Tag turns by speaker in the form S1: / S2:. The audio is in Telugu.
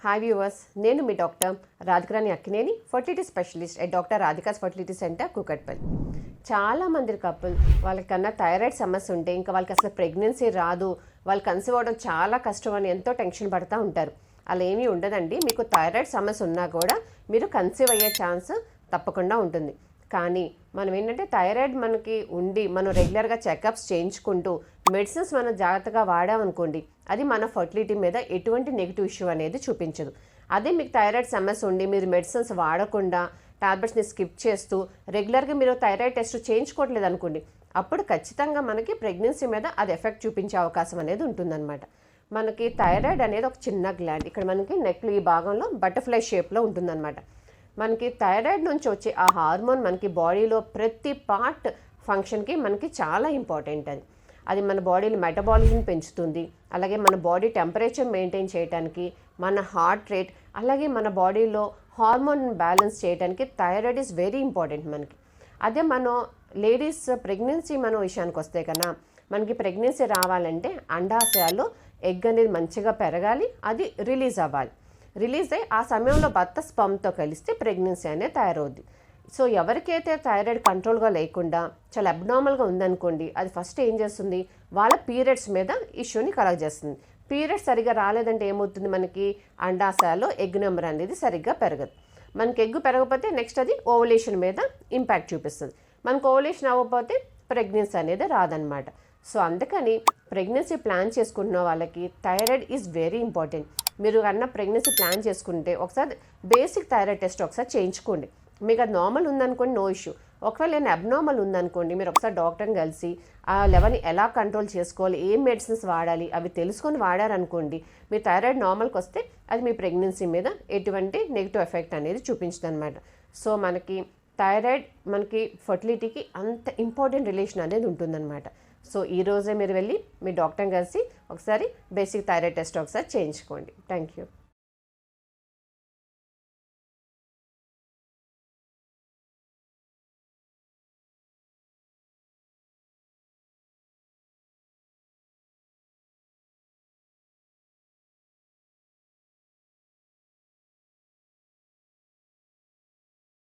S1: హాయ్ వ్యూవర్స్, నేను మీ doctor Radhikarani Akkineni, fertility specialist at doctor Radhika's fertility centre Kukatpally. చాలా మంది కపుల్ వాళ్ళకన్నా థైరాయిడ్ సమస్య ఉంటే ఇంకా వాళ్ళకి అసలు ప్రెగ్నెన్సీ రాదు, వాళ్ళు కన్సీవ్ అవ్వడం చాలా కష్టం అని ఎంతో టెన్షన్ పడుతూ ఉంటారు. అలా ఏమీ ఉండదండి. మీకు థైరాయిడ్ సమస్య ఉన్నా కూడా మీరు కన్సీవ్ అయ్యే ఛాన్స్ తప్పకుండా ఉంటుంది. కానీ మనం ఏంటంటే థైరాయిడ్ మనకి ఉండి మనం రెగ్యులర్గా చెకప్స్ చేయించుకుంటూ మెడిసిన్స్ మనం జాగ్రత్తగా వాడామనుకోండి, అది మన ఫర్టిలిటీ మీద ఎటువంటి నెగిటివ్ ఇష్యూ అనేది చూపించదు. అదే మీకు థైరాయిడ్ సమస్య ఉండి మీరు మెడిసిన్స్ వాడకుండా టాబ్లెట్స్ని స్కిప్ చేస్తూ రెగ్యులర్గా మీరు థైరాయిడ్ టెస్ట్ చేయించుకోవట్లేదు అనుకోండి, అప్పుడు ఖచ్చితంగా మనకి ప్రెగ్నెన్సీ మీద అది ఎఫెక్ట్ చూపించే అవకాశం అనేది ఉంటుందన్నమాట. మనకి థైరాయిడ్ అనేది ఒక చిన్న గ్లాండ్, ఇక్కడ మనకి నెక్లో ఈ భాగంలో బటర్ఫ్లై షేప్లో ఉంటుందన్నమాట. మనకి థైరాయిడ్ నుంచి వచ్చే ఆ హార్మోన్ మనకి బాడీలో ప్రతి పార్ట్ ఫంక్షన్కి మనకి చాలా ఇంపార్టెంట్. అది మన బాడీలో మెటబాలిజం పెంచుతుంది, అలాగే మన బాడీ టెంపరేచర్ మెయింటైన్ చేయడానికి, మన హార్ట్ రేట్, అలాగే మన బాడీలో హార్మోన్ బ్యాలెన్స్ చేయడానికి థైరాయిడ్ ఈజ్ వెరీ ఇంపార్టెంట్ మనకి. అదే మనం లేడీస్ ప్రెగ్నెన్సీ మన విషయానికి వస్తే కన్నా, మనకి ప్రెగ్నెన్సీ రావాలంటే అండాశయాల్లో ఎగ్ అనేది మంచిగా పెరగాలి, అది రిలీజ్ అవ్వాలి. రిలీజ్ అయ్యి ఆ సమయంలో భర్త స్పమ్తో కలిస్తే ప్రెగ్నెన్సీ అనేది తయారవుద్ది. సో ఎవరికైతే థైరాయిడ్ కంట్రోల్గా లేకుండా చాలా అబ్నార్మల్గా ఉందనుకోండి, అది ఫస్ట్ ఏం చేస్తుంది, వాళ్ళ పీరియడ్స్ మీద ఇష్యూని కలెక్ట్ చేస్తుంది. పీరియడ్స్ సరిగ్గా రాలేదంటే ఏమవుతుంది, మనకి అండాశయాల్లో ఎగ్ నెంబర్ అనేది సరిగ్గా పెరగదు. మనకి ఎగ్ పెరగకపోతే నెక్స్ట్ అది ఓవులేషన్ మీద ఇంపాక్ట్ చూపిస్తుంది. మనకు ఓవులేషన్ అవ్వకపోతే ప్రెగ్నెన్సీ అనేది రాదనమాట. సో అందుకని ప్రెగ్నెన్సీ ప్లాన్ చేసుకుంటున్న వాళ్ళకి థైరాయిడ్ ఈజ్ వెరీ ఇంపార్టెంట్. మీరు కన్నా ప్రెగ్నెన్సీ ప్లాన్ చేసుకుంటే ఒకసారి బేసిక్ థైరాయిడ్ టెస్ట్ ఒకసారి చేయించుకోండి. మీకు అది నార్మల్ ఉందనుకోండి, నో ఇష్యూ. ఒకవేళ నేను అబ్నార్మల్ ఉందనుకోండి, మీరు ఒకసారి డాక్టర్ని కలిసి ఆ లెవెల్ని ఎలా కంట్రోల్ చేసుకోవాలి, ఏం మెడిసిన్స్ వాడాలి అవి తెలుసుకొని వాడారనుకోండి, మీ థైరాయిడ్ నార్మల్కి వస్తే అది మీ ప్రెగ్నెన్సీ మీద ఎటువంటి నెగిటివ్ ఎఫెక్ట్ అనేది చూపించదు అనమాట. సో మనకి థైరాయిడ్ మనకి ఫర్టిలిటీకి అంత ఇంపార్టెంట్ రిలేషన్ అనేది ఉంటుందన్నమాట. సో ఈరోజే మీరు వెళ్ళి మీ డాక్టర్ని కలిసి ఒకసారి బేసిక్ థైరాయిడ్ టెస్ట్ ఒకసారి చేయించుకోండి. Thank you.